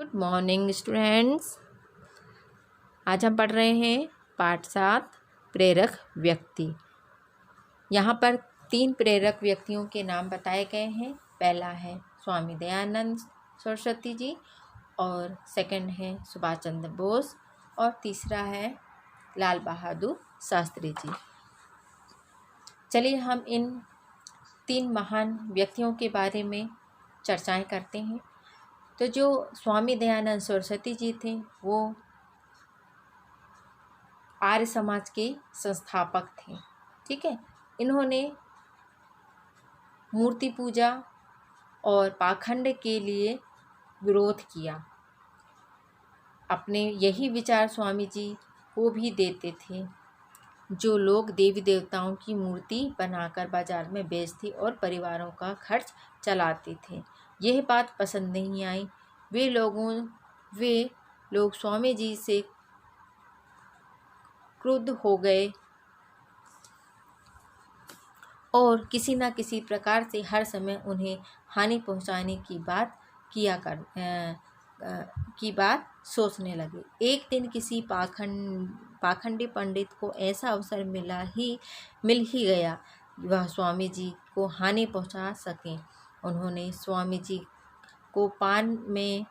Good morning students. आज हम पढ़ रहे हैं पाठ 7 प्रेरक व्यक्ति। यहाँ पर 3 प्रेरक व्यक्तियों के नाम बताए गए हैं। पहला है स्वामी दयानंद सरस्वती जी, और सेकंड है सुभाष चंद्र बोस, और तीसरा है लाल बहादुर शास्त्री जी। चलिए हम इन 3 महान व्यक्तियों के बारे में चर्चाएं करते हैं। तो जो स्वामी दयानंद सरस्वती जी थे वो आर्य समाज के संस्थापक थे। ठीक है, इन्होंने मूर्ति पूजा और पाखंड के लिए विरोध किया। अपने यही विचार स्वामी जी को भी देते थे। जो लोग देवी देवताओं की मूर्ति बनाकर बाजार में बेचते और परिवारों का खर्च चलाते थे, यह बात पसंद नहीं आई। वे लोग स्वामी जी से क्रुद्ध हो गए और किसी न किसी प्रकार से हर समय उन्हें हानि पहुंचाने की बात सोचने लगे। एक दिन किसी पाखंडी पंडित को ऐसा अवसर मिल ही गया, वह स्वामी जी को हानि पहुंचा सके। उन्होंने स्वामी जी को पान में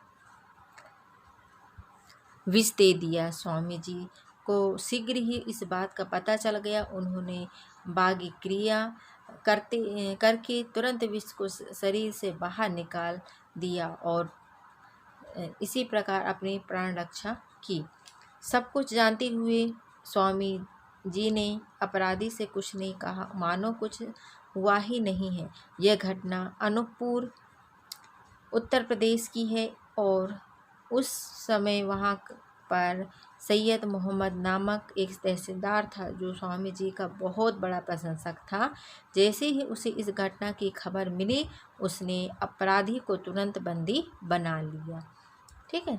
विष दे दिया। स्वामी जी को शीघ्र ही इस बात का पता चल गया। उन्होंने बागी क्रिया करके तुरंत विष को शरीर से बाहर निकाल दिया और इसी प्रकार अपनी प्राण रक्षा की। सब कुछ जानते हुए स्वामी जी ने अपराधी से कुछ नहीं कहा, मानो कुछ हुआ ही नहीं है। यह घटना अनूपपुर उत्तर प्रदेश की है और उस समय वहाँ पर सैयद मोहम्मद नामक एक तहसीलदार था जो स्वामी जी का बहुत बड़ा प्रशंसक था। जैसे ही उसे इस घटना की खबर मिली, उसने अपराधी को तुरंत बंदी बना लिया। ठीक है,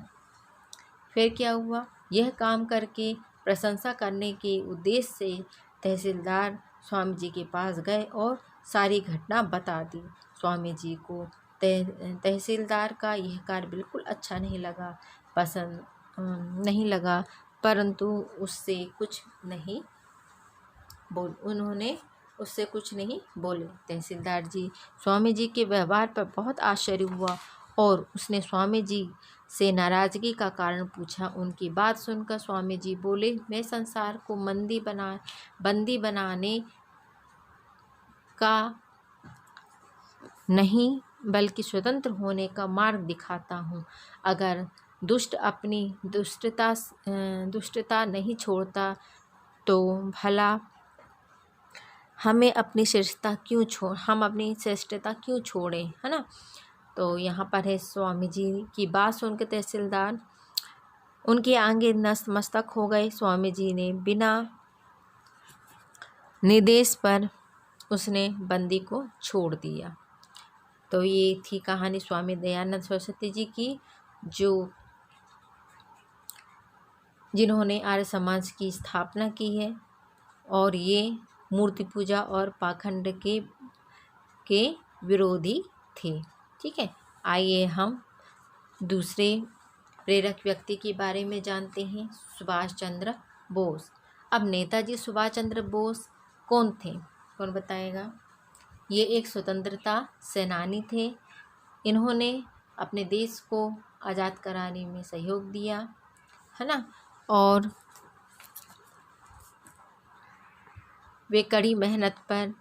फिर क्या हुआ? यह काम करके प्रशंसा करने के उद्देश्य से तहसीलदार स्वामी जी के पास गए और सारी घटना बता दी। स्वामी जी को तहसीलदार का यह कार्य बिल्कुल अच्छा पसंद नहीं लगा, परंतु उन्होंने उससे कुछ नहीं बोले। तहसीलदार जी स्वामी जी के व्यवहार पर बहुत आश्चर्य हुआ और उसने स्वामी जी से नाराज़गी का कारण पूछा। उनकी बात सुनकर स्वामी जी बोले, मैं संसार को बंदी बनाने का नहीं बल्कि स्वतंत्र होने का मार्ग दिखाता हूँ। अगर दुष्ट अपनी दुष्टता नहीं छोड़ता तो भला हम अपनी श्रेष्ठता क्यों छोड़ें, है ना। तो यहाँ पर है स्वामी जी की बात सुनकर तहसीलदार उनके आगे नतमस्तक हो गए। स्वामी जी ने बिना निर्देश पर उसने बंदी को छोड़ दिया। तो ये थी कहानी स्वामी दयानंद सरस्वती जी की, जिन्होंने आर्य समाज की स्थापना की है और ये मूर्ति पूजा और पाखंड के विरोधी थे। ठीक है, आइए हम दूसरे प्रेरक व्यक्ति के बारे में जानते हैं, सुभाष चंद्र बोस। अब नेताजी सुभाष चंद्र बोस कौन थे? कौन बताएगा? ये एक स्वतंत्रता सेनानी थे। इन्होंने अपने देश को आज़ाद कराने में सहयोग दिया, है ना, और वे कड़ी मेहनत पर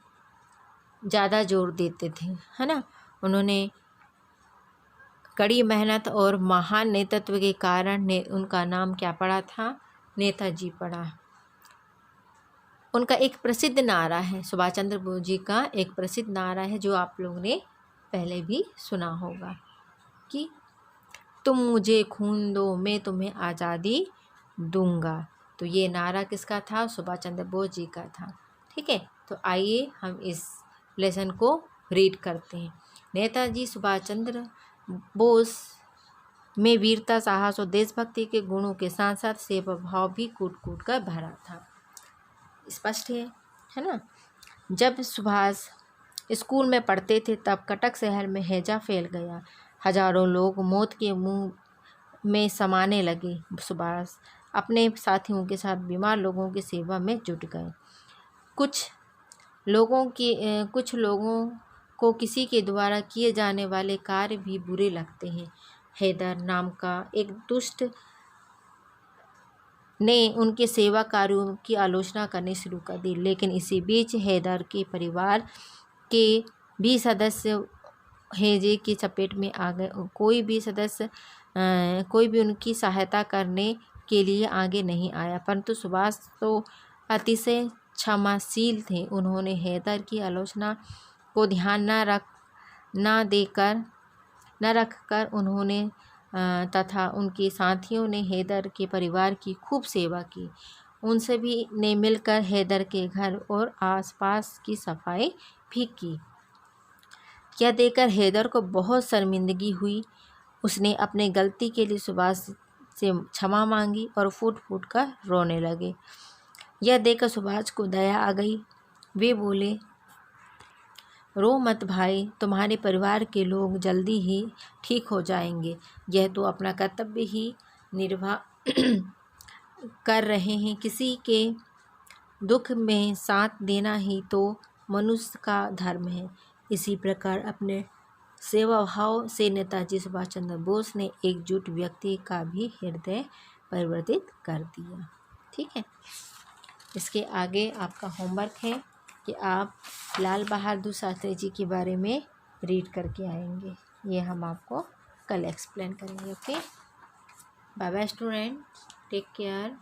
ज़्यादा जोर देते थे, है ना। उन्होंने कड़ी मेहनत और महान नेतृत्व के कारण उनका नाम क्या पड़ा था? नेताजी पड़ा। उनका एक प्रसिद्ध नारा है, सुभाष चंद्र बोस जी का एक प्रसिद्ध नारा है जो आप लोगों ने पहले भी सुना होगा कि तुम मुझे खून दो मैं तुम्हें आज़ादी दूंगा। तो ये नारा किसका था? सुभाष चंद्र बोस जी का था। ठीक है, तो आइए हम इस लेसन को रीड करते हैं। नेताजी सुभाष चंद्र बोस में वीरता, साहस और देशभक्ति के गुणों के साथ साथ सेवा भाव भी कूट कर भरा था। स्पष्ट है ना। जब सुभाष स्कूल में पढ़ते थे तब कटक शहर में हैजा फैल गया। हजारों लोग मौत के मुंह में समाने लगे। सुभाष अपने साथियों के साथ बीमार लोगों की सेवा में जुट गए। कुछ लोगों को किसी के द्वारा किए जाने वाले कार्य भी बुरे लगते हैं। हैदर नाम का एक दुष्ट ने उनके सेवा कार्यों की आलोचना करनी शुरू कर दी। लेकिन इसी बीच हैदर के परिवार के भी सदस्य हैजे की चपेट में आ गए। कोई भी उनकी सहायता करने के लिए आगे नहीं आया। परंतु सुभाष तो अतिशय क्षमाशील थे। उन्होंने हैदर की आलोचना को ध्यान न रखकर उन्होंने तथा उनके साथियों ने हैदर के परिवार की खूब सेवा की। उन सभी ने मिलकर हैदर के घर और आसपास की सफाई भी की। यह देखकर हैदर को बहुत शर्मिंदगी हुई। उसने अपने गलती के लिए सुभाष से क्षमा मांगी और फूट फूट कर रोने लगे। यह देखकर सुभाष को दया आ गई। वे बोले, रो मत भाई, तुम्हारे परिवार के लोग जल्दी ही ठीक हो जाएंगे। यह तो अपना कर्तव्य ही निर्वाह कर रहे हैं। किसी के दुख में साथ देना ही तो मनुष्य का धर्म है। इसी प्रकार अपने सेवा भाव से नेताजी सुभाष चंद्र बोस ने एकजुट व्यक्ति का भी हृदय परिवर्तित कर दिया। ठीक है, इसके आगे आपका होमवर्क है कि आप लाल बहादुर शास्त्री जी के बारे में रीड करके आएंगे। ये हम आपको कल एक्सप्लेन करेंगे। Okay, bye bye student, take care.